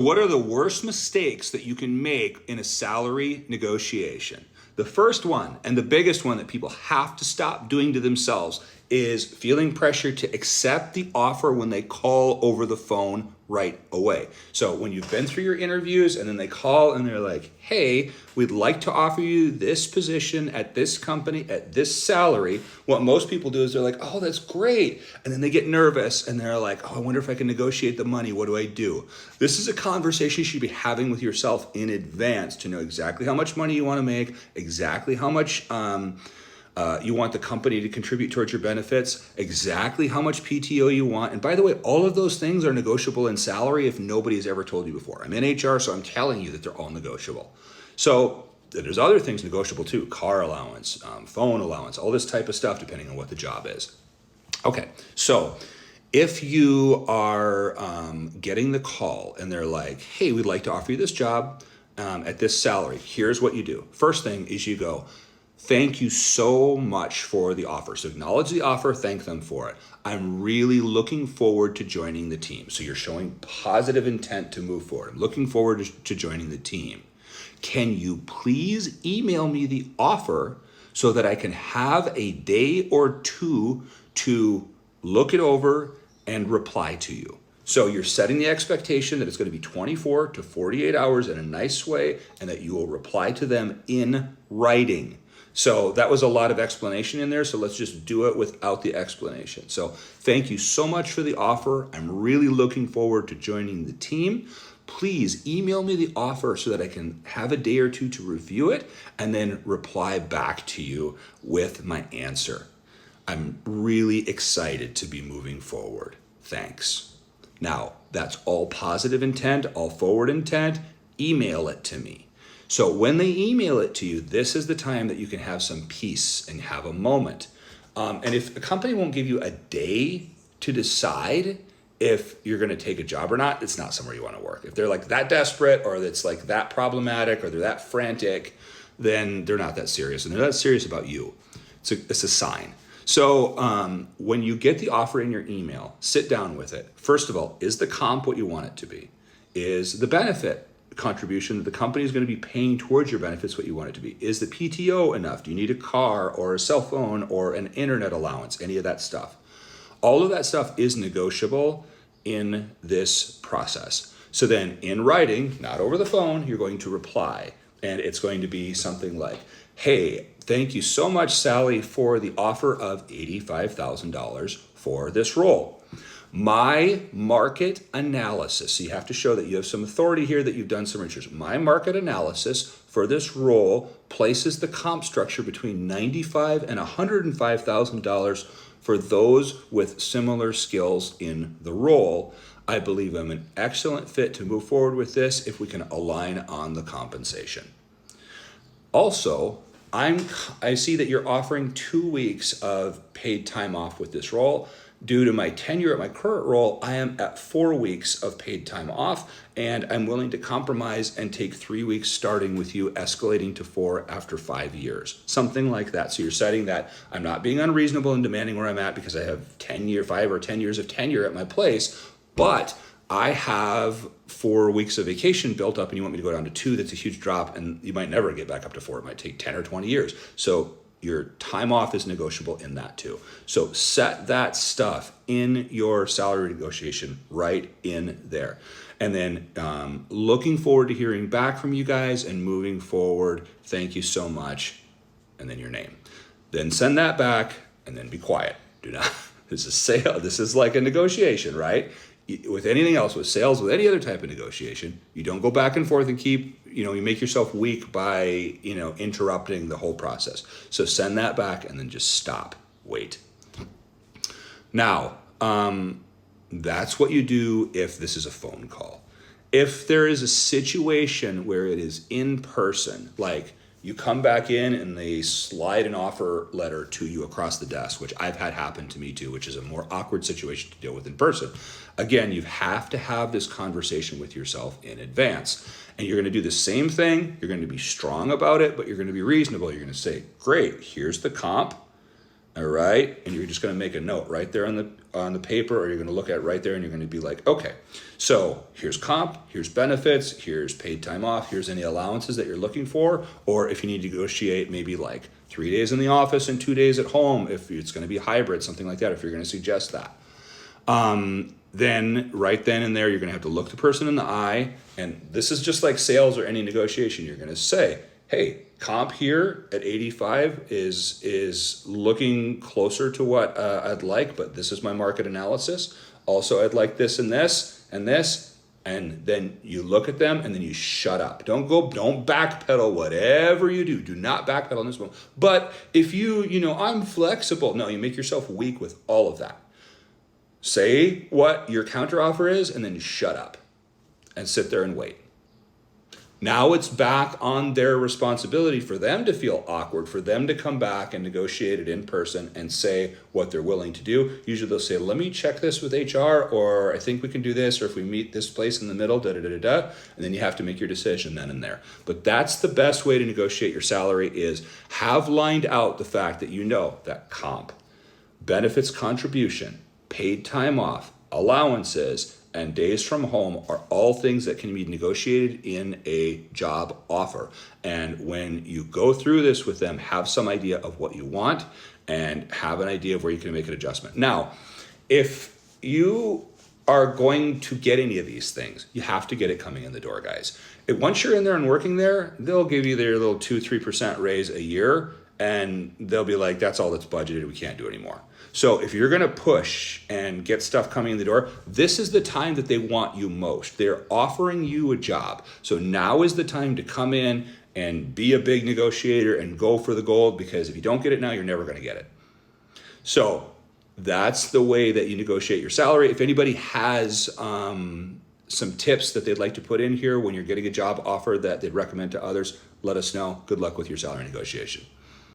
What are the worst mistakes that you can make in a salary negotiation? The first one, and the biggest one that people have to stop doing to themselves, is feeling pressure to accept the offer when they call over the phone right away. So when you've been through your interviews and then they call and they're like, hey, we'd like to offer you this position at this company at this salary, what most people do is they're like, oh, that's great. And then they get nervous and they're like, oh, I wonder if I can negotiate the money. What do I do? This is a conversation you should be having with yourself in advance to know exactly how much money you want to make, exactly how much you want the company to contribute towards your benefits, exactly how much PTO you want. And by the way, all of those things are negotiable in salary if nobody has ever told you before. I'm in HR, so I'm telling you that they're all negotiable. So there's other things negotiable too, car allowance, phone allowance, all this type of stuff, depending on what the job is. Okay, so if you are getting the call and they're like, hey, we'd like to offer you this job at this salary, here's what you do. First thing is you go, thank you so much for the offer. So acknowledge the offer, thank them for it. I'm really looking forward to joining the team. So you're showing positive intent to move forward. I'm looking forward to joining the team. Can you please email me the offer so that I can have a day or two to look it over and reply to you? So you're setting the expectation that it's going to be 24 to 48 hours in a nice way and that you will reply to them in writing. So that was a lot of explanation in there, so let's just do it without the explanation. So thank you so much for the offer. I'm really looking forward to joining the team. Please email me the offer so that I can have a day or two to review it and then reply back to you with my answer. I'm really excited to be moving forward. Thanks. Now, that's all positive intent, all forward intent. Email it to me. So when they email it to you, this is the time that you can have some peace and have a moment. And if a company won't give you a day to decide if you're going to take a job or not, it's not somewhere you want to work. If they're like that desperate or it's like that problematic or they're that frantic, then they're not that serious. And they're not serious about you. It's a sign. So when you get the offer in your email, sit down with it. First of all, is the comp what you want it to be? Is the benefit contribution that the company is going to be paying towards your benefits what you want it to be? Is the PTO enough? Do you need a car or a cell phone or an internet allowance? Any of that stuff. All of that stuff is negotiable in this process. So then in writing, not over the phone, you're going to reply. And it's going to be something like, hey, thank you so much, Sally, for the offer of $85,000 for this role. My market analysis, so you have to show that you have some authority here, that you've done some research. My market analysis for this role places the comp structure between $95,000 and $105,000 for those with similar skills in the role. I believe I'm an excellent fit to move forward with this if we can align on the compensation. Also, I see that you're offering 2 weeks of paid time off with this role. Due to my tenure at my current role, I am at 4 weeks of paid time off, and I'm willing to compromise and take 3 weeks starting with you, escalating to 4 after 5 years. Something like that. So you're setting that I'm not being unreasonable and demanding where I'm at because I have 5 or 10 years of tenure at my place, but I have 4 weeks of vacation built up and you want me to go down to 2, that's a huge drop, and you might never get back up to 4. It might take 10 or 20 years. So your time off is negotiable in that too. So set that stuff in your salary negotiation right in there. And then looking forward to hearing back from you guys and moving forward. Thank you so much. And then your name. Then send that back and then be quiet. Do not, this is sale. This is like a negotiation, right? With anything else, with sales, with any other type of negotiation, you don't go back and forth and keep, you make yourself weak by, interrupting the whole process. So send that back and then just stop, wait. Now, that's what you do if this is a phone call. If there is a situation where it is in person, like you come back in and they slide an offer letter to you across the desk, which I've had happen to me too, which is a more awkward situation to deal with in person. Again, you have to have this conversation with yourself in advance. And you're going to do the same thing. You're going to be strong about it, but you're going to be reasonable. You're going to say, great, here's the comp. All right, and you're just going to make a note right there on the paper, or you're going to look at it right there, and you're going to be like, okay, so here's comp, here's benefits, here's paid time off, here's any allowances that you're looking for, or if you need to negotiate maybe like 3 days in the office and 2 days at home, if it's going to be hybrid, something like that, if you're going to suggest that. Then right then and there, you're going to have to look the person in the eye, and this is just like sales or any negotiation. You're going to say, hey, comp here at 85 is looking closer to what I'd like, but this is my market analysis. Also, I'd like this and this and this. And then you look at them and then you shut up. Don't backpedal. Whatever you do, do not backpedal in this moment. But if I'm flexible. No, you make yourself weak with all of that. Say what your counteroffer is and then shut up and sit there and wait. Now it's back on their responsibility for them to feel awkward, for them to come back and negotiate it in person and say what they're willing to do. Usually they'll say, let me check this with HR, or I think we can do this, or if we meet this place in the middle, and then you have to make your decision then and there. But that's the best way to negotiate your salary, is have lined out the fact that you know that comp, benefits contribution, paid time off, allowances, and days from home are all things that can be negotiated in a job offer. And when you go through this with them, have some idea of what you want and have an idea of where you can make an adjustment. Now, if you are going to get any of these things, you have to get it coming in the door, guys. Once you're in there and working there, they'll give you their little 2-3% raise a year, and they'll be like, that's all that's budgeted, we can't do anymore. So if you're going to push and get stuff coming in the door, this is the time that they want you most. They're offering you a job. So now is the time to come in and be a big negotiator and go for the gold, because if you don't get it now, you're never going to get it. So that's the way that you negotiate your salary. If anybody has some tips that they'd like to put in here when you're getting a job offer that they'd recommend to others, let us know. Good luck with your salary negotiation.